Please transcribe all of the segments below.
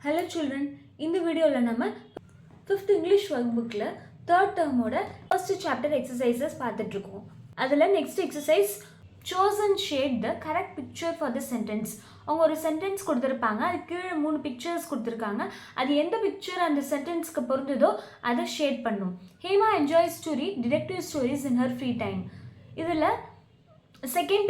Hello children, in the video நம்ம 5th English workbookல 3rd term ஓட first chapter exercises பார்த்துட்டு இருக்கோம். அதுல next exercise choose and shade the correct picture for the sentence. அவங்க ஒரு sentence கொடுத்திருப்பாங்க, அது கீழே 3 pictures கொடுத்திருக்காங்க. அது எந்த picture அந்த sentenceக்கு பொருந்துதோ அதை ஷேட் பண்ணும். Hema enjoys to read detective stories in her free time. இதுல செகண்ட்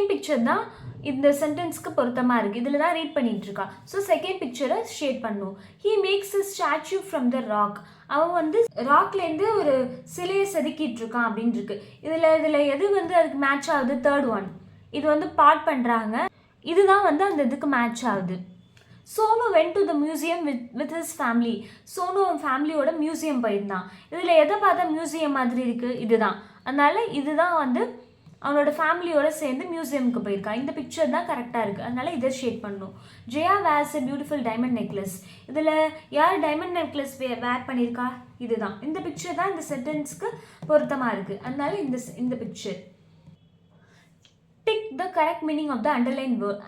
பிக்சர் தான் இந்த சென்டென்ஸ்க்கு பொருத்தமாக இருக்குது. இதில் தான் ரீட் பண்ணிகிட்டு இருக்கா. ஸோ செகண்ட் பிக்சரை ஷேட் பண்ணும். He maths a statue from the rock. அவன் வந்து ராக்லேருந்து ஒரு சிலையை செதுக்கிட்டு இருக்கான் அப்படின்னு இருக்கு. இதில் எது வந்து அதுக்கு மேட்ச் ஆகுது? Third one. இது வந்து பார்ட் பண்ணுறாங்க, இதுதான் வந்து அந்த இதுக்கு மேட்ச் ஆகுது. Sonu went to the museum with his family. Sonu அவன் ஃபேமிலியோட மியூசியம் போயிருந்தான். இதில் எதை பார்த்தா மியூசியம் மாதிரி இருக்குது? இதுதான். அதனால் இதுதான் வந்து அவனோட ஃபேமிலியோட சேர்ந்து மியூசியமுக்கு போயிருக்கான். இந்த பிக்சர் தான் கரெக்டாக இருக்குது, அதனால இதை ஷேட் பண்ணணும். Jaya wears a beautiful diamond necklace. இதில் யார் டைமண்ட் நெக்லஸ் வேர் பண்ணியிருக்கா? இதுதான். இந்த பிக்சர் தான் இந்த சென்டென்ஸ்க்கு பொருத்தமாக இருக்குது, அதனால இந்த picture. Tick the correct meaning of the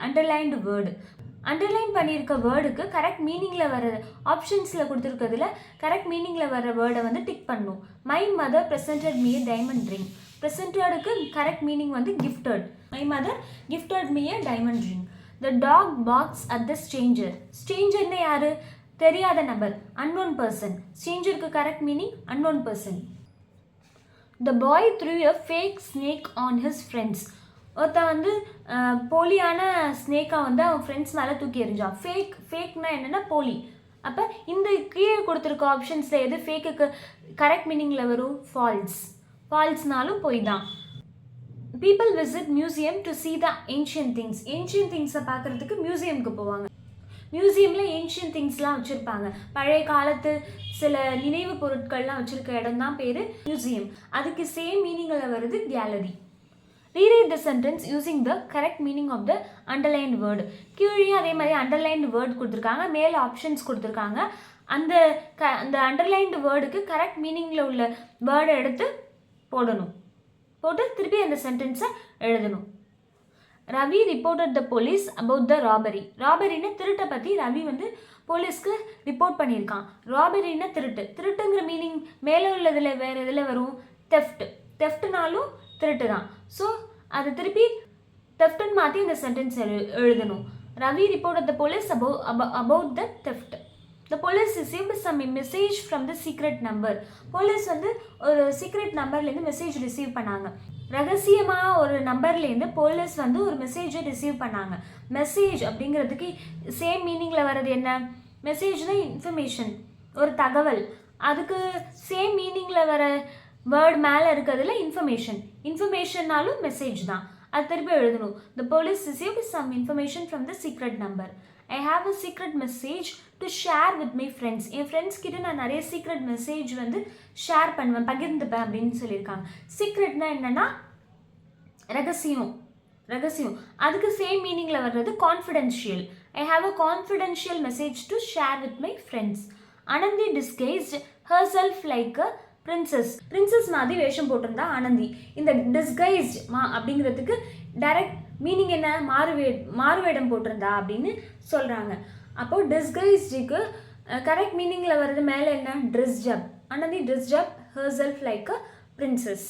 underlined word. Underline பண்ணியிருக்க வேர்டுக்கு கரெக்ட் மீனிங்கில் வர ஆப்ஷன்ஸில் கொடுத்துருக்கிறதுல கரெக்ட் மீனிங்கில் வர வேர்டை வந்து டிக் பண்ணும். My mother presented me diamond ring. ப்ரெசன்டடுக்கு கரெக்ட் மீனிங் வந்து gifted. My mother gifted me a diamond ring. The dog barks at the stranger. ஸ்ட்ரேஞ்சர்னு யார்? தெரியாத நபர், அன்னோன் பர்சன். ஸ்ட்ரேஞ்சருக்கு correct meaning unknown person. The boy threw a fake snake on his friends. ஒருத்தன் வந்து போலியான ஸ்னேக்கை வந்து அவன் ஃப்ரெண்ட்ஸ் மேலே தூக்கி எறிஞ்சான். ஃபேக்னா என்னென்னா போலி. அப்போ இந்த கீழே கொடுத்துருக்க ஆப்ஷன்ஸில் எது ஃபேக்குக்கு கரெக்ட் மீனிங்கில் வரும்? ஃபால்ஸ்னாலும் போய் தான். People visit museum to see the ancient things. Ancient திங்ஸை பார்க்குறதுக்கு மியூசியமுக்கு போவாங்க. மியூசியமில் ஏன்ஷியன்ட் திங்ஸ்லாம் வச்சுருப்பாங்க. பழைய காலத்து சில நினைவு பொருட்கள்லாம் வச்சுருக்க இடம் தான் பேர் மியூசியம். அதுக்கு சேம் மீனிங்கில் வருது gallery. Reread the sentence using the correct meaning of the underlined word. கீழேயும் அதே மாதிரி அண்டர்லைன்டு வேர்டு கொடுத்துருக்காங்க, மேலே ஆப்ஷன்ஸ் கொடுத்துருக்காங்க. அந்த அண்டர்லைன்டு வேர்டுக்கு கரெக்ட் மீனிங்கில் உள்ள வேர்டை எடுத்து போட்டு திருப்பி அந்த சென்டென்ஸை எழுதணும். Ravi reported the police about the ராபரின்னு திருட்டை பற்றி ரவி வந்து போலீஸ்க்கு ரிப்போர்ட் பண்ணியிருக்கான். ராபரின்னு திருட்டுங்கிற மீனிங் மேலே உள்ளதில் வேறு இதில் வரும்? தெஃப்ட்னாலும் திருட்டு தான். ஸோ அது திருப்பி தெஃப்ட்னு மாற்றி இந்த சென்டென்ஸ் எழுதணும். Ravi reported the police about the theft. The police received some message from the secret number. Police வந்து ஒரு சீக்ரெட் நம்பர்லேருந்து மெசேஜ் ரிசீவ் பண்ணாங்க. ரகசியமாக ஒரு நம்பர்லேருந்து போலீஸ் வந்து ஒரு மெசேஜை ரிசீவ் பண்ணாங்க. மெசேஜ் அப்படிங்கிறதுக்கு சேம் மீனிங்கில் வர்றது என்ன? மெசேஜ்னா இன்ஃபர்மேஷன், ஒரு தகவல். அதுக்கு சேம் மீனிங்கில் வர வேர்ட் மேலே இருக்கிறதுல இன்ஃபர்மேஷன்னாலும் மெசேஜ் தான். அது திருப்பி எழுதணும். The police received some information from the secret number. I have a secret message to share with my friends. N friends கிட்ட நான் நிறைய சீக்ரெட் மெசேஜ் வந்து ஷேர் பண்ணுவேன், பகிர்ந்துப்பேன் அப்படின்னு சொல்லியிருக்காங்க. சீக்ரெட்னா என்னென்னா ரகசியம். அதுக்கு சேம் மீனிங்கில் வர்றது confidential. I have a confidential message to share with my friends. Anandhi disguised herself like a princess மாதிரி வேஷம் போட்டிருந்தா ஆனந்தி. இந்த டிஸ்கைஸ்ட் அப்படிங்கிறதுக்கு டைரக்ட் மீனிங் என்ன? மாறுவேடம் போட்டிருந்தா அப்படின்னு சொல்கிறாங்க. அப்போது டிஸ்கைஸ்டுக்கு கரெக்ட் மீனிங்கில் வர்றது மேலே என்ன? ட்ரெஸ்ட் அப். ஆனந்தி ட்ரெஸ்ட் அப் ஹர்செல்ஃப் லைக் அ பிரின்சஸ்.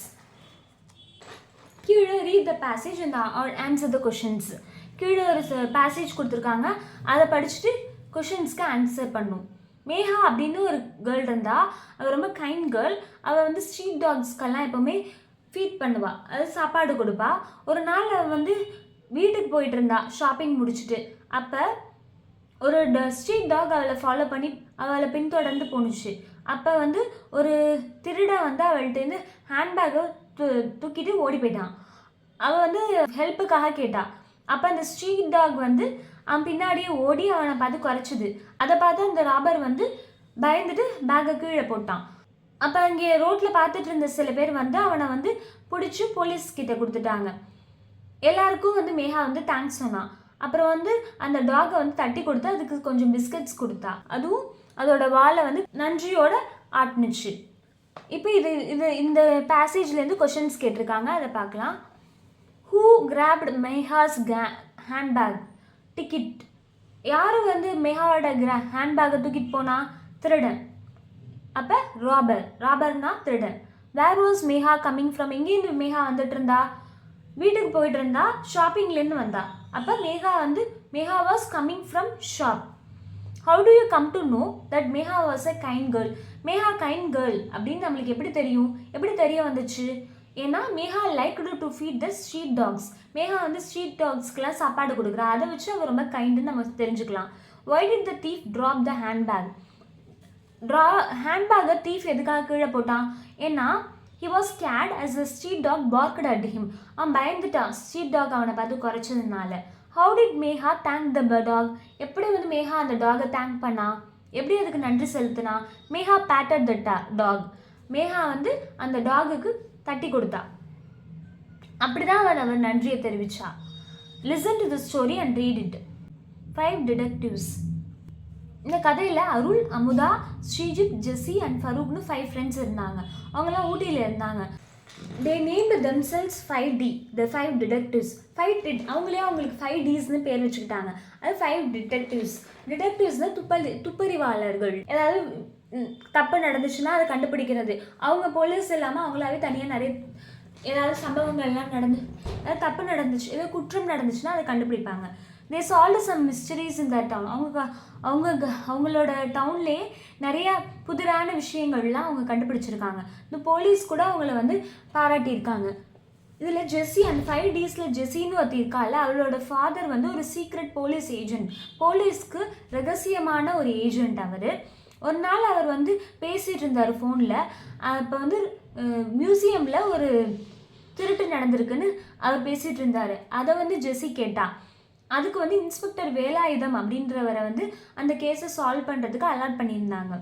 கீழே read the passage and answer the questions. கீழே ஒரு பேசேஜ் கொடுத்துருக்காங்க, அதை படிச்சுட்டு கொஷின்ஸ்க்கு ஆன்சர் பண்ணும். மேகா அப்படின்னு ஒரு கேர்ள் இருந்தா, அவள் ரொம்ப கைண்ட் கேர்ள். அவள் வந்து ஸ்ட்ரீட் டாக்ஸ்க்கெல்லாம் எப்போவுமே ஃபீட் பண்ணுவா, அது சாப்பாடு கொடுப்பா. ஒரு நாள் அவள் வந்து வீட்டுக்கு போயிட்டு இருந்தா ஷாப்பிங் முடிச்சுட்டு. அப்போ ஒரு ஸ்ட்ரீட் டாக் அவளை ஃபாலோ பண்ணி அவளை பின்தொடர்ந்து போணுச்சு. அப்போ வந்து ஒரு திருடன் வந்து அவள்கிட்டேருந்து ஹேண்ட்பேக்கை தூக்கிட்டு ஓடி போயிட்டான். அவள் வந்து ஹெல்ப்புக்காக கேட்டா. அப்போ அந்த ஸ்ட்ரீட் டாக் வந்து அவன் பின்னாடியே ஓடி அவனை பார்த்து குறைச்சிது. அதை பார்த்து அந்த ராபர் வந்து பயந்துட்டு பேக்கை கீழே போட்டான். அப்போ அங்கே ரோட்டில் பார்த்துட்டு இருந்த சில பேர் வந்து அவனை வந்து பிடிச்சி போலீஸ்கிட்ட கொடுத்துட்டாங்க. எல்லாருக்கும் வந்து மேகா வந்து தேங்க்ஸ் சொன்னான். அப்புறம் வந்து அந்த டாகை வந்து தட்டி கொடுத்து அதுக்கு கொஞ்சம் பிஸ்கட்ஸ் கொடுத்தா. அதுவும் அதோட வாலை வந்து நன்றியோட ஆட்டுனுச்சு. இப்போ இந்த பேசேஜ்லேருந்து கொஷின்ஸ் கேட்டிருக்காங்க, அதை பார்க்கலாம். Who grabbed Meha's handbag? Ticket. யார் வந்து மேகாவோட ஹேண்ட்பேக்கை தூக்கிட்டு போனா? திருடன். அப்போ ராபர்னா திருடன். Where was Megha coming from? எங்கேருந்து மேகா வந்துட்டு இருந்தா? வீட்டுக்கு போயிட்டு இருந்தா, ஷாப்பிங்லேருந்து வந்தா. அப்போ Megha was coming from shop. How do you come to know that Megha was a kind girl? Megha kind girl அப்படின்னு நம்மளுக்கு எப்படி தெரியும்? எப்படி தெரிய வந்துச்சு? ஏன்னா Megha liked to feed the street dogs. Megha வந்து ஸ்ட்ரீட் டாக்ஸ்க்கெலாம் சாப்பாடு கொடுக்குறா. அதை வச்சு அவர் ரொம்ப கைண்டுன்னு நம்ம தெரிஞ்சுக்கலாம். Why did the thief drop the handbag? ஹேண்ட்பேக்கை தீஃப் எதுக்காக கீழே போட்டான்? ஏன்னா he was scared as the street dog barked at him. அவன் பயந்துட்டான் ஸ்ட்ரீட் டாக் அவனை பார்த்து குறைச்சதுனால. How did Megha thank the dog? எப்படி வந்து மேகா அந்த டாகை தேங்க் பண்ணா? எப்படி அதுக்கு நன்றி செலுத்தினா? Megha patted the dog. Megha வந்து அந்த டாகுக்கு தட்டி கொடுத்தா. அப்படிதான் அவர் நன்றியை தெரிவிச்சா. Listen to the story and read it. 5 detectives. இந்த கதையில் அருள், அமுதா, ஸ்ரீஜித், ஜெஸ்ஸி அண்ட் ஃபரூக்னு 5 ஃப்ரெண்ட்ஸ் இருந்தாங்க. அவங்களாம் ஊட்டியில் இருந்தாங்க. தே நேம்டு தெம்செல்ஸ் 5D, த 5 டிடெக்டிவ்ஸ். அவங்களுக்கு 5Dsன்னு பேர் வச்சுக்கிட்டாங்க. அது 5 டிடெக்டிவ்ஸ். டிடெக்டிவ்ஸ்னால் துப்பறிவாளர்கள். ஏதாவது தப்பு நடந்துச்சுன்னா அதை கண்டுபிடிக்கிறது. அவங்க போலீஸ் இல்லாமல் அவங்களாவே தனியாக நிறைய ஏதாவது சம்பவங்கள்லாம் ஏதாவது தப்பு நடந்துச்சு, ஏதாவது குற்றம் நடந்துச்சுன்னா அதை கண்டுபிடிப்பாங்க. they solved some mysteries in that town. அவங்களோட டவுன்லேயே நிறையா புதிரான விஷயங்கள்லாம் அவங்க கண்டுபிடிச்சிருக்காங்க. இந்த போலீஸ் கூட அவங்கள வந்து பாராட்டியிருக்காங்க. இதில் ஜெஸ்ஸி அந்த 5Dsல ஜெஸ்ஸின்னு ஒருத்தி இருக்கால, அவளோட ஃபாதர் வந்து ஒரு சீக்ரெட் போலீஸ் ஏஜென்ட். போலீஸ்க்கு ரகசியமான ஒரு ஏஜென்ட் அவர். ஒரு நாள் அவர் வந்து பேசிகிட்டு இருந்தார் ஃபோனில். இப்போ வந்து மியூசியமில் ஒரு திருட்டு நடந்திருக்குன்னு அவர் பேசிகிட்டு இருந்தார். அதை வந்து ஜெஸ்ஸி கேட்டா. அதுக்கு வந்து இன்ஸ்பெக்டர் வேலாயுதம் அப்படின்றவரை வந்து அந்த கேஸை சால்வ் பண்ணுறதுக்கு அலாட் பண்ணியிருந்தாங்க.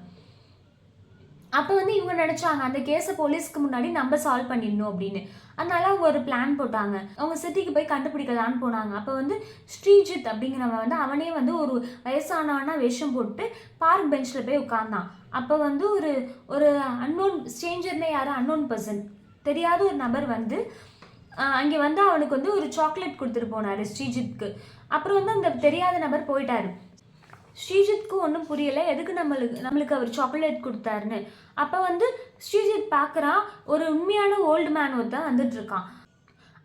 அப்போ வந்து இவங்க நினச்சாங்க அந்த கேஸை போலீஸ்க்கு முன்னாடி நம்ம சால்வ் பண்ணிடணும் அப்படின்னு. அதனால அவங்க ஒரு பிளான் போட்டாங்க. அவங்க சிட்டிக்கு போய் கண்டுபிடிக்கலான்னு போனாங்க. அப்போ வந்து ஸ்ரீஜித் அப்படிங்கிறவன் வந்து அவனே வந்து ஒரு வயசானவனா வேஷம் போட்டு பார்க் பெஞ்சில் போய் உட்கார்ந்தான். அப்போ வந்து ஒரு அன்னோன் ஸ்ட்ரேஞ்சர்னே யாரும் அன்னோன் பர்சன் தெரியாத ஒரு நபர் வந்து அங்கே வந்து அவனுக்கு வந்து ஒரு சாக்லேட் கொடுத்துட்டு போனார் ஸ்ரீஜித்க்கு. அப்புறம் வந்து அந்த தெரியாத நபர் போயிட்டாரு. ஸ்ரீஜித்க்கு ஒன்றும் புரியலை எதுக்கு நம்மளுக்கு அவர் சாக்லேட் கொடுத்தாருன்னு. அப்போ வந்து ஸ்ரீஜித் பார்க்குறான், ஒரு உண்மையான ஓல்டு மேன் ஒருத்தன் வந்துட்டு இருக்கான்.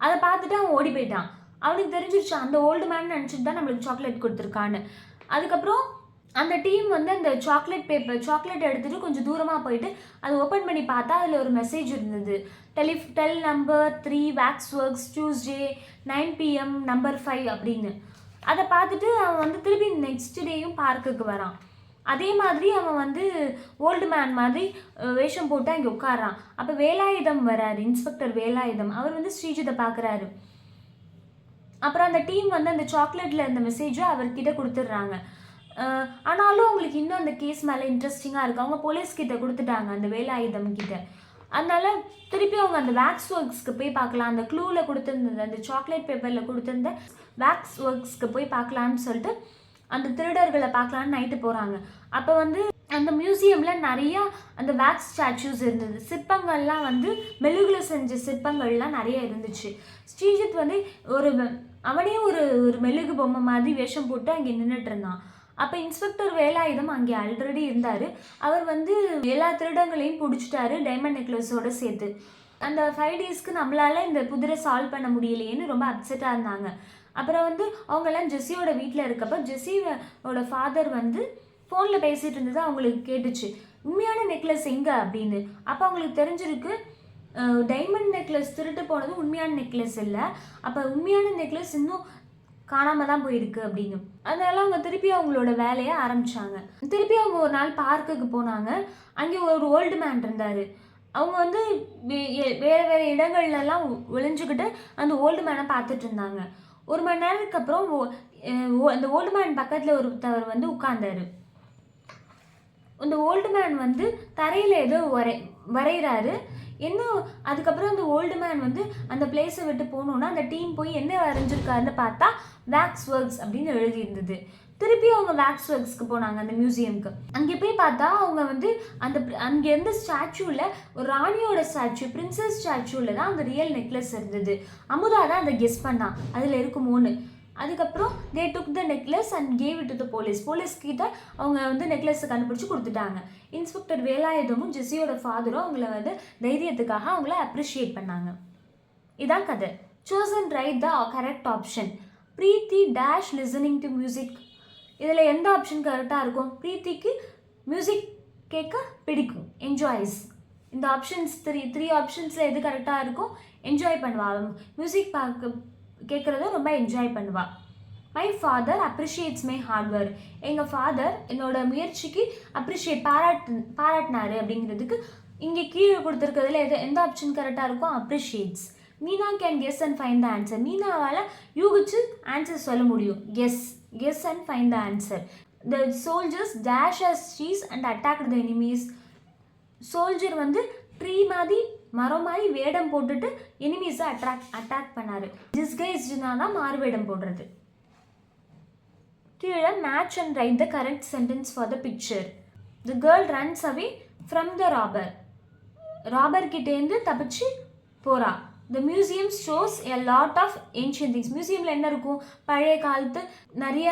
அதை பார்த்துட்டு அவன் ஓடி போயிட்டான். அவனுக்கு தெரிஞ்சிருச்சு அந்த ஓல்டு மேன் நினச்சிட்டு தான் நம்மளுக்கு சாக்லேட் கொடுத்துருக்கான்னு. அதுக்கப்புறம் அந்த டீம் வந்து அந்த சாக்லேட் எடுத்துகிட்டு கொஞ்சம் தூரமாக போயிட்டு அதை ஓப்பன் பண்ணி பார்த்தா அதில் ஒரு மெசேஜ் இருந்தது. Tell number 3 wakes works Tuesday 9 PM number 5 அப்படின்னு. அதை பார்த்துட்டு அவன் வந்து திருப்பி நெக்ஸ்ட் டேயும் பார்க்குக்கு வரான். அதே மாதிரி அவன் வந்து ஓல்டு மேன் மாதிரி வேஷம் போட்டு அங்கே உட்காரான். அப்போ வேலாயுதம் வராரு, இன்ஸ்பெக்டர் வேலாயுதம். அவர் வந்து ஸ்ரீஜித்தை பார்க்குறாரு. அப்புறம் அந்த டீம் வந்து அந்த சாக்லேட்டில் இருந்த மெசேஜை அவர்கிட்ட கொடுத்துட்றாங்க. ஆனாலும் அவங்களுக்கு இன்னும் அந்த கேஸ் மேலே இன்ட்ரெஸ்டிங்காக இருக்குது. அவங்க போலீஸ்கிட்ட கொடுத்துட்டாங்க அந்த வேலாயுதம் கிட்ட. அதனால திருப்பி அவங்க அந்த வேக்ஸ் ஒர்க்ஸ்க்கு போய் பார்க்கலாம். அந்த க்ளூவில் கொடுத்துருந்தது, அந்த சாக்லேட் பேப்பரில் கொடுத்துருந்த வேக்ஸ் ஒர்க்ஸ்க்கு போய் பார்க்கலான்னு சொல்லிட்டு அந்த திருடர்களை பார்க்கலான்னு நைட்டு போகிறாங்க. அப்போ வந்து அந்த மியூசியமில் நிறையா அந்த வேக்ஸ் ஸ்டாச்சூஸ் இருந்தது. சிற்பங்கள்லாம் வந்து மெழுகுல செஞ்ச சிற்பங்கள்லாம் நிறைய இருந்துச்சு. ஸ்ரீஜித் வந்து அவனே ஒரு மெழுகு பொம்மை மாதிரி வேஷம் போட்டு அங்கே நின்றுட்டு இருந்தான். அப்போ இன்ஸ்பெக்டர் வேலாயுதம் அங்கே ஆல்ரெடி இருந்தார். அவர் வந்து எல்லா திருடங்களையும் பிடிச்சிட்டாரு, டைமண்ட் நெக்லஸோடு சேர்த்து. அந்த 5Dsக்கு நம்மளால் இந்த புதிரை சால்வ் பண்ண முடியலையேன்னு ரொம்ப அப்செட்டாக இருந்தாங்க. அப்புறம் வந்து அவங்கெல்லாம் ஜெஸ்ஸியோட வீட்டில் இருக்கப்போ ஜெஸ்ஸியோட ஃபாதர் வந்து ஃபோனில் பேசிகிட்டு இருந்தது அவங்களுக்கு கேட்டுச்சு, உண்மையான நெக்லஸ் எங்கே அப்படின்னு. அப்போ அவங்களுக்கு தெரிஞ்சிருக்கு டைமண்ட் நெக்லஸ் திருட்டு போனது உண்மையான நெக்லஸ் இல்லை, அப்போ உண்மையான நெக்லஸ் இன்னும் காணாமல் தான் போயிருக்கு அப்படின்னு. அதனால அவங்க திருப்பி அவங்களோட வேலையை ஆரம்பித்தாங்க. திருப்பி அவங்க ஒரு நாள் பார்க்குக்கு போனாங்க. அங்கே ஒரு ஓல்டு மேன் இருந்தார். அவங்க வந்து வேறு இடங்கள்லாம் ஒளிஞ்சுக்கிட்டு அந்த ஓல்டு மேனை பார்த்துட்டு இருந்தாங்க. 1 மணி நேரத்துக்கு அப்புறம் அந்த ஓல்டு மேன் பக்கத்தில் ஒருத்தவர் வந்து உட்கார்ந்தாரு. அந்த ஓல்டு மேன் வந்து தரையில் ஏதோ வரைகிறாரு. அதுக்கப்புறம் அந்த ஓல்டு மேன் வந்து அந்த பிளேஸை விட்டு போகணுன்னா அந்த டீம் போய் என்ன வரைஞ்சிருக்காருன்னு பார்த்தா வேக்ஸ் ஒர்க்ஸ் அப்படின்னு எழுதியிருந்தது. திருப்பி அவங்க வேக்ஸ் ஒர்க்ஸ்க்கு போனாங்க அந்த மியூசியம்க்கு. அங்கே போய் பார்த்தா அவங்க வந்து அங்கே இருந்த ஸ்டாச்சுவில் ஒரு ராணியோட ஸ்டாச்சு, பிரின்சஸ் ஸ்டாச்சுவில் தான் அந்த ரியல் நெக்லஸ் இருந்தது. அமுதா தான் அதை கெஸ் பண்ணா அதில் இருக்குமோன்னு. அதுக்கப்புறம் they took the necklace and gave it to the police கிட்ட அவங்க வந்து நெக்லஸை கண்டுபிடிச்சி கொடுத்துட்டாங்க. இன்ஸ்பெக்டர் வேலாயுதமும் ஜெஸியோட ஃபாதரும் அவங்கள வந்து தைரியத்துக்காக அவங்கள அப்ரிஷியேட் பண்ணாங்க. இதான் கதை. Choose and write the correct option. Preethi dash listening to music. இதில் எந்த ஆப்ஷன் கரெக்டாக இருக்கும்? பிரீத்திக்கு மியூசிக் கேட்க பிடிக்கும், என்ஜாய்ஸ். இந்த ஆப்ஷன்ஸ் த்ரீ ஆப்ஷன்ஸில் எது கரெக்டாக இருக்கும்? என்ஜாய் பண்ணுவாள், மியூசிக் கேட்குறத ரொம்ப என்ஜாய் பண்ணுவாள். My father appreciates my hard work. எங்கள் ஃபாதர் என்னோட முயற்சிக்கு பாராட்டினாரு அப்படிங்கிறதுக்கு இங்கே கீழே கொடுத்துருக்கிறதுல எந்த ஆப்ஷன் கரெக்டாக இருக்கும்? Appreciates. Meena can guess and find the answer. மீனாவால் யூகிச்சு ஆன்சர் சொல்ல முடியும். Guess and find the answer. The soldiers dash as trees and attacked the enemies. Soldier வந்து ட்ரீ மாதிரி மரம் மாதிரி வேடம் போட்டுட்டு எனிமீஸை அட்டாக் பண்ணார். டிஸ்கைஸ்டுனா தான் மாறுவேடம் போடுறது. கீழே match and write the correct sentence for the picture. The girl runs away from the robber கிட்டேருந்து தப்பிச்சு போகிறா. The museum shows a lot of ancient things. மியூசியமில் என்ன இருக்கும்? பழைய காலத்து நிறைய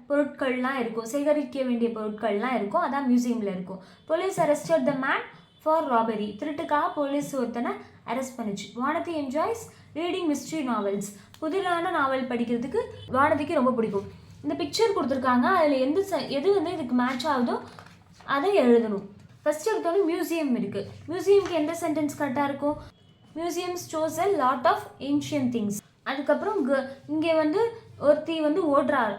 பொருட்கள்லாம் இருக்கும், சேகரிக்க வேண்டிய பொருட்கள்லாம் இருக்கும். அதான் மியூசியமில் இருக்கும். Police arrested the man for robbery. திருட்டுக்காக போலீஸ் ஒருத்தனை அரெஸ்ட் பண்ணிச்சு. Vanathi enjoys reading mystery novels. புதிரான நாவல் படிக்கிறதுக்கு வானதிக்கு ரொம்ப பிடிக்கும். இந்த பிக்சர் கொடுத்துருக்காங்க, அதில் எது வந்து இதுக்கு மேட்ச் ஆகுதோ அதை எழுதணும். ஃபஸ்ட்டு எடுத்தோன்னே மியூசியம் இருக்குது. மியூசியம்க்கு எந்த சென்டென்ஸ் கரெக்டாக இருக்கும்? Museums shows a lot of ancient things. அதுக்கப்புறம் இங்கே வந்து ஒருத்தி வந்து ஓடுறாள்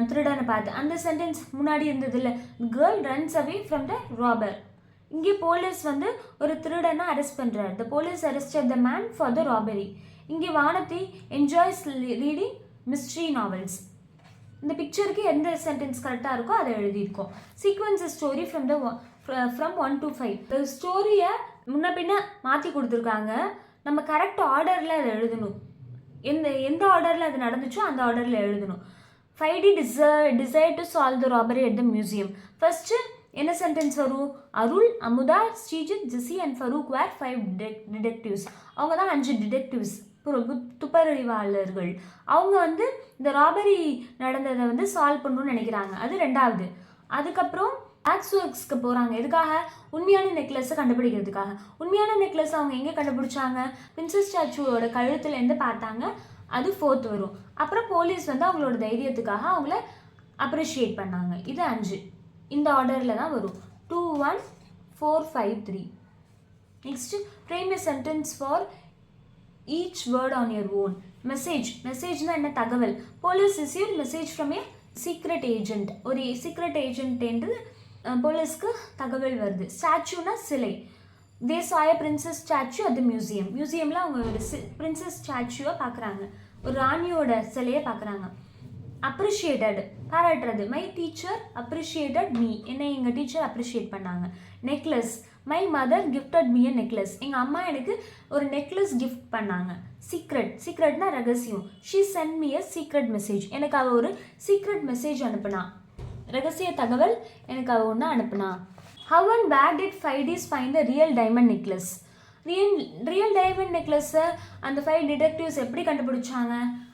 திருடனை பார்த்து. அந்த சென்டென்ஸ் முன்னாடி இருந்ததில்ல, girl runs away from the robber. இங்கே போலீஸ் வந்து ஒரு திருடனை அரெஸ்ட் பண்ணுறாரு. The police arrested the man for the robbery. இங்கே Vanathi enjoys reading mystery novels. இந்த பிக்சருக்கு எந்த சென்டென்ஸ் கரெக்டாக இருக்கோ அதை எழுதியிருக்கோம். Sequence story from 1 to 5. இந்த ஸ்டோரியை முன்ன பின்ன மாற்றி கொடுத்துருக்காங்க. நம்ம கரெக்ட் ஆர்டரில் அதை எழுதணும். எந்த ஆர்டரில் அது நடந்துச்சோ அந்த ஆர்டரில் எழுதணும். 5D desire to solve the robbery at the museum. First என்ன சென்டென்ஸ் வரும்? அருள், அமுதா, ஸ்ரீஜித், ஜெஸி அண்ட் ஃபரூக் வேர் 5 டிடெக்டிவ்ஸ். அவங்க தான் 5 டிடெக்டிவ்ஸ், துப்பறிவாளர்கள். அவங்க வந்து இந்த ராபரி நடந்ததை வந்து சால்வ் பண்ணணும்னு நினைக்கிறாங்க. அது ரெண்டாவது. அதுக்கப்புறம் வேக்ஸ் ஒர்க்ஸ்க்கு போகிறாங்க. எதுக்காக? உண்மையான நெக்லஸை கண்டுபிடிக்கிறதுக்காக. உண்மையான நெக்லஸ் அவங்க எங்கே கண்டுபிடிச்சாங்க? பிரின்சஸ் ஸ்டாச்சுவோட கழுத்துலேருந்து பார்த்தாங்க. அது 4th வரும். அப்புறம் போலீஸ் வந்து அவங்களோட தைரியத்துக்காக அவங்கள அப்ரிஷியேட் பண்ணாங்க. இது 5. இந்த ஆர்டரில் தான் வரும். 2, 1, 4, 5, 3. Next frame a sentence for each word on your own. மெசேஜ்னா என்ன? தகவல். Police receive message from a secret agent. ஒரு சீக்ரெட் ஏஜென்ட் என்று போலீஸ்க்கு தகவல் வருது. ஸ்டாச்சுனா சிலை. தே saw a princess statue at the museum. மியூசியமில் அவங்க ஒரு பிரின்சஸ் ஸ்டாச்சுவை பார்க்குறாங்க, ஒரு ராணியோட சிலையை பார்க்குறாங்க. அப்ரிஷியேட்டட் பாராட்டுறது. My teacher appreciated me. என்னை எங்கள் டீச்சர் அப்ரிஷியேட் பண்ணாங்க. Necklace. My mother gifted me a necklace. எங்கள் அம்மா எனக்கு ஒரு நெக்லஸ் கிஃப்ட் பண்ணாங்க. சீக்ரெட்னா ரகசியம். She sent me a secret message. எனக்கு அவள் ஒரு சீக்ரெட் மெசேஜ் அனுப்புனா, ரகசிய தகவல் எனக்கு அவள் ஒன்று அனுப்புனா. How and where did 5Ds find the real diamond necklace? Real diamond நெக்லஸை அந்த 5 டிடெக்டிவ்ஸ் எப்படி கண்டுபிடிச்சாங்க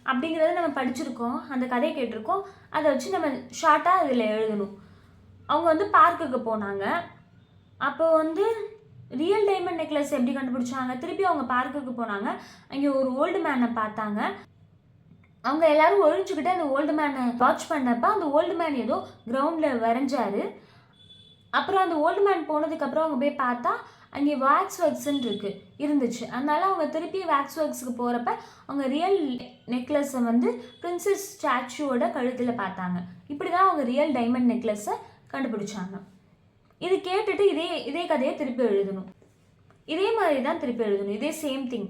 அப்படிங்கிறத நம்ம படிச்சிருக்கோம், அந்த கதையை கேட்டிருக்கோம். அதை வச்சு நம்ம ஷார்ட்டாக அதில் எழுதணும். அவங்க வந்து பார்க்குக்கு போனாங்க. அப்போ வந்து ரியல் டைமண்ட் நெக்லஸ் எப்படி கண்டுபிடிச்சாங்க? திருப்பி அவங்க பார்க்குக்கு போனாங்க. அங்கே ஒரு ஓல்டு மேனை பார்த்தாங்க. அவங்க எல்லாரும் ஒழிஞ்சுக்கிட்டு அந்த ஓல்டு மேனை வாட்ச் பண்ணப்போ அந்த ஓல்டு மேன் ஏதோ கிரவுண்டில் வரைஞ்சாரு. அப்புறம் அந்த ஓல்டு மேன் போனதுக்கப்புறம் அவங்க போய் பார்த்தா அங்கே வேக்ஸ் ஒர்க்ஸ்ன்னு இருந்துச்சு. அதனால அவங்க திருப்பி வேக்ஸ் ஒர்க்ஸுக்கு போகிறப்ப அவங்க ரியல் நெக்லஸை வந்து பிரின்சஸ் ஸ்டாச்சுவோட கழுத்தில் பார்த்தாங்க. இப்படி தான் அவங்க ரியல் டைமண்ட் நெக்லஸை கண்டுபிடிச்சாங்க. இது கேட்டுட்டு இதே கதையை திருப்பி எழுதணும். இதே மாதிரி தான் திருப்பி எழுதணும். இதே சேம் திங்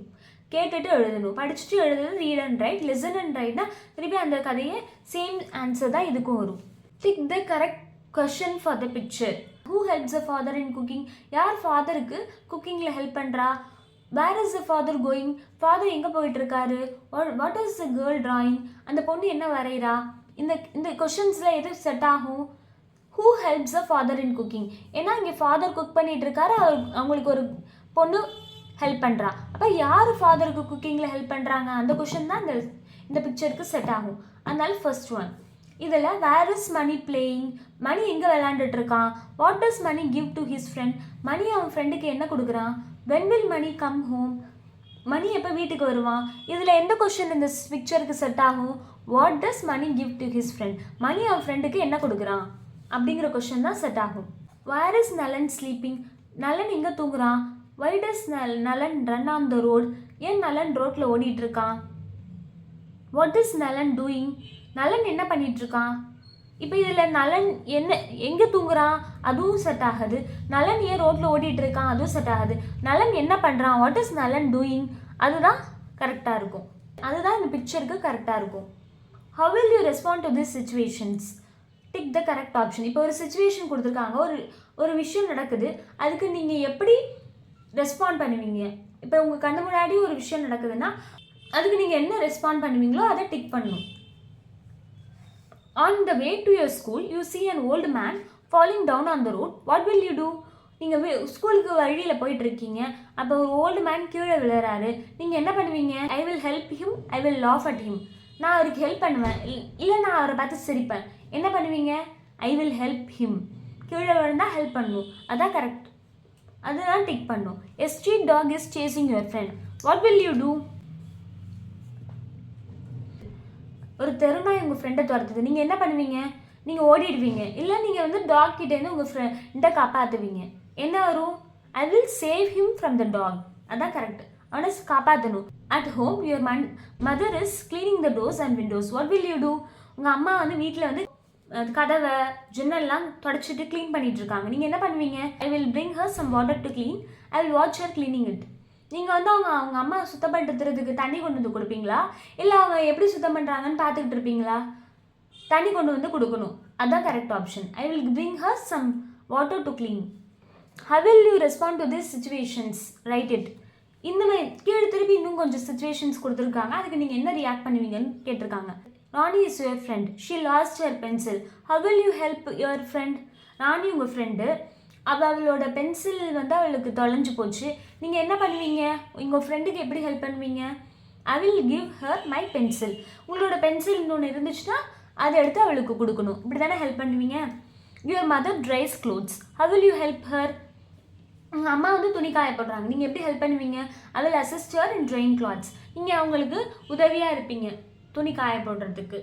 கேட்டுட்டு எழுதணும். படிச்சுட்டு எழுதுறது read and write. Listen and ரைட்னா திருப்பி அந்த கதையை சேம் ஆன்சர் தான் இதுக்கும் வரும். Tick the correct question for the picture. Who helps the father in cooking? யார் ஃபாதருக்கு குக்கிங்கில் ஹெல்ப் பண்ணுறா? Where is the father going? ஃபாதர் எங்கே போயிட்டுருக்காரு? What is the girl drawing? அந்த பொண்ணு என்ன வரைகிறா? இந்த கொஷின்ஸில் எது செட் ஆகும்? Who helps the father in cooking? ஏன்னா இங்கே ஃபாதர் குக் பண்ணிகிட்டு இருக்காரு, அவங்களுக்கு ஒரு பொண்ணு ஹெல்ப் பண்ணுறா. அப்போ யார் ஃபாதருக்கு குக்கிங்கில் ஹெல்ப் பண்ணுறாங்க? அந்த கொஷின் தான் இந்த பிக்சருக்கு செட் ஆகும். அதனால ஃபர்ஸ்ட் ஒன். இதில் வேர் இஸ் மணி பிளேயிங், மணி எங்கே விளையாண்டுட்டு இருக்கான். What does Mani give to his friend, Mani அவன் ஃப்ரெண்டுக்கு என்ன கொடுக்குறான். When will Mani come home, Mani எப்போ வீட்டுக்கு வருவான். இதில் எந்த கொஸ்டின் இந்த பிக்சருக்கு செட் ஆகும். What does Mani give to his friend, Mani அவன் ஃப்ரெண்டுக்கு என்ன கொடுக்குறான் அப்படிங்கிற கொஸ்டின் தான் செட் ஆகும். வேர் இஸ் நலன் ஸ்லீப்பிங், நலன் எங்கே தூங்குறான். வை டஸ் நலன் ரன் ஆன் த ரோட், ஏன் நலன் ரோட்டில் ஓடிட்டு இருக்கான். வாட் இஸ் நலன் டூயிங், நலன் என்ன பண்ணிட்டு இருக்கான். இப்போ இதில் நலன் என்ன எங்கே தூங்குறான் அதுவும் செட் ஆகுது. நலன் ஏன் ரோட்டில் ஓடிட்டு இருக்கான் அதுவும் செட் ஆகுது. நலன் என்ன பண்ணுறான், வாட் இஸ் நலன் டூயிங், அதுதான் கரெக்டாக இருக்கும். அதுதான் இந்த பிக்சருக்கு கரெக்டாக இருக்கும். How will you respond to these situations? Tick the correct option. இப்போ ஒரு சுச்சுவேஷன் கொடுத்துருக்காங்க, ஒரு விஷயம் நடக்குது, அதுக்கு நீங்கள் எப்படி ரெஸ்பாண்ட் பண்ணுவீங்க. இப்போ உங்கள் கண்ணு முன்னாடி ஒரு விஷயம் நடக்குதுன்னா அதுக்கு நீங்கள் என்ன ரெஸ்பாண்ட் பண்ணுவீங்களோ அதை டிக் பண்ணணும். On the way to your school, you see an old man falling down on the road. What will you do? நீங்கள் ஸ்கூலுக்கு வழியில் போயிட்டுருக்கீங்க, அப்போ ஒரு ஓல்டு மேன் கீழே விழுறாரு, நீங்கள் என்ன பண்ணுவீங்க. I will help him, I will laugh at him, நான் அவருக்கு ஹெல்ப் பண்ணுவேன், இல்லை நான் அவரை பார்த்து சிரிப்பேன். என்ன பண்ணுவீங்க. ஐ வில் ஹெல்ப் ஹிம், கீழே விழுந்தால் ஹெல்ப் பண்ணணும், அதான் கரெக்ட், அதுதான் டிக் பண்ணும். A street dog is chasing your friend. What will you do? ஒரு தெருநாய் உங்கள் ஃப்ரெண்டை துரத்துது, நீங்கள் என்ன பண்ணுவீங்க. நீங்கள் ஓடிடுவீங்க, இல்லை நீங்கள் வந்து டாக் கிட்டேருந்து உங்கள் ஃப்ரெண்டை காப்பாற்றுவீங்க. என்ன வரும். I will save him from the dog, அதான் கரெக்ட், அவனை காப்பாற்றணும். At home your mother is cleaning the doors and windows. What will you do. உங்கள் அம்மா வந்து வீட்டில் வந்து கதவை ஜன்னல்லாம் தொடச்சிட்டு க்ளீன் பண்ணிட்டு இருக்காங்க, நீங்கள் என்ன பண்ணுவீங்க. I will bring her some water to clean, I will watch her cleaning it. நீங்கள் வந்து அவங்க அம்மா சுத்தப்படுத்துறதுக்கு தண்ணி கொண்டு வந்து கொடுப்பீங்களா, இல்லை அவங்க எப்படி சுத்தம் பண்ணுறாங்கன்னு பார்த்துக்கிட்டு இருப்பீங்களா. தண்ணி கொண்டு வந்து கொடுக்கணும், அதுதான் correct option. I will bring her some water to clean. How will you respond to these situations? Write it. இந்த மாதிரி கீழே திருப்பி இன்னும் கொஞ்சம் சுச்சுவேஷன்ஸ் கொடுத்துருக்காங்க, அதுக்கு நீங்கள் என்ன ரியாக்ட் பண்ணுவீங்கன்னு கேட்டிருக்காங்க. Rani is your friend, she lost your pencil. How will you help your friend? Rani உங்கள் ஃப்ரெண்டு, அவளோட பென்சில் வந்து அவளுக்கு தொலைஞ்சு போச்சு, நீங்கள் என்ன பண்ணுவீங்க. உங்கள் ஃப்ரெண்டுக்கு எப்படி ஹெல்ப் பண்ணுவீங்க. I will give her my pencil, உங்களோட பென்சில் இன்னொன்று இருந்துச்சுன்னா அதை எடுத்து அவளுக்கு கொடுக்கணும், இப்படி தானே ஹெல்ப் பண்ணுவீங்க. Your mother dries clothes. How will you help her? உங்கள் அம்மா வந்து துணி காய போடுறாங்க, நீங்கள் எப்படி ஹெல்ப் பண்ணுவீங்க. I will assist her in drying clothes, நீங்கள் அவங்களுக்கு உதவியாக இருப்பீங்க துணி காய போடுறதுக்கு.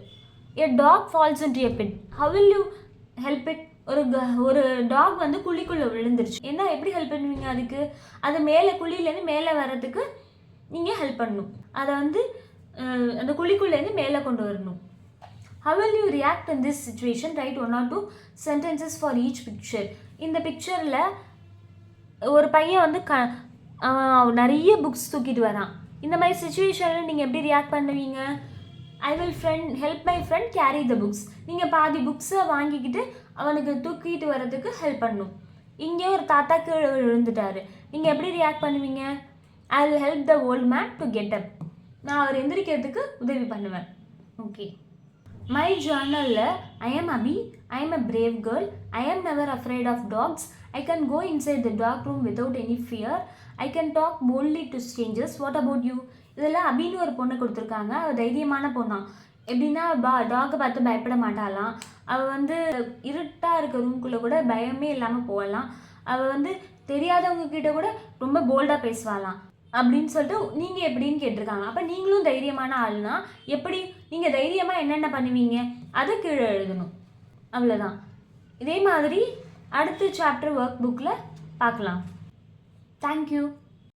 A dog falls into a pit. How will you help it? ஒரு டாக் வந்து குழிக்குள்ளே விழுந்துருச்சு, என்ன எப்படி ஹெல்ப் பண்ணுவீங்க அதுக்கு. அது மேலே குழியிலேருந்து மேலே வர்றதுக்கு நீங்கள் ஹெல்ப் பண்ணணும், அதை வந்து அந்த குழிக்குள்ளேருந்து மேலே கொண்டு வரணும். How will you react in this situation? Write 1 or 2 sentences for each picture. இந்த பிக்சரில் ஒரு பையன் வந்து நிறைய புக்ஸ் தூக்கிட்டு வரான், இந்த மாதிரி சுச்சுவேஷனில் நீங்கள் எப்படி ரியாக்ட் பண்ணுவீங்க. I will help my friend carry the books, நீங்கள் பாதி புக்ஸை வாங்கிக்கிட்டு அவனுக்கு தூக்கிட்டு வர்றதுக்கு ஹெல்ப் பண்ணணும். இங்கே ஒரு தாத்தா கீழே விழுந்துட்டாரு, நீங்கள் எப்படி ரியாக்ட் பண்ணுவீங்க. I will help the old man to get up, நான் அவர் எந்திரிக்கிறதுக்கு உதவி பண்ணுவேன். Okay. My journal, I am Abhi, I am a brave girl, I am never afraid of dogs, I can go inside the dark room without any fear, I can talk boldly to strangers. What about you? இதில் அபின்னு ஒரு பொண்ணை கொடுத்துருக்காங்க, அவள் தைரியமான பொண்ணான். எப்படின்னா டாகை பார்த்து பயப்பட மாட்டாளாம், அவள் வந்து இருட்டாக இருக்க ரூம்குள்ளே கூட பயமே இல்லாமல் போகலாம், அவள் வந்து தெரியாதவங்க கிட்ட கூட ரொம்ப போல்டாக பேசுவாளாம் அப்படின்னு சொல்லிட்டு நீங்கள் எப்படின்னு கேட்டிருக்காங்க. அப்போ நீங்களும் தைரியமான ஆள்னா எப்படி, நீங்கள் தைரியமாக என்னென்ன பண்ணுவீங்க அதை கீழே எழுதணும், அவ்வளோதான். இதே மாதிரி அடுத்த சாப்டர் ஒர்க் புக்கில் பார்க்கலாம். தேங்க்யூ.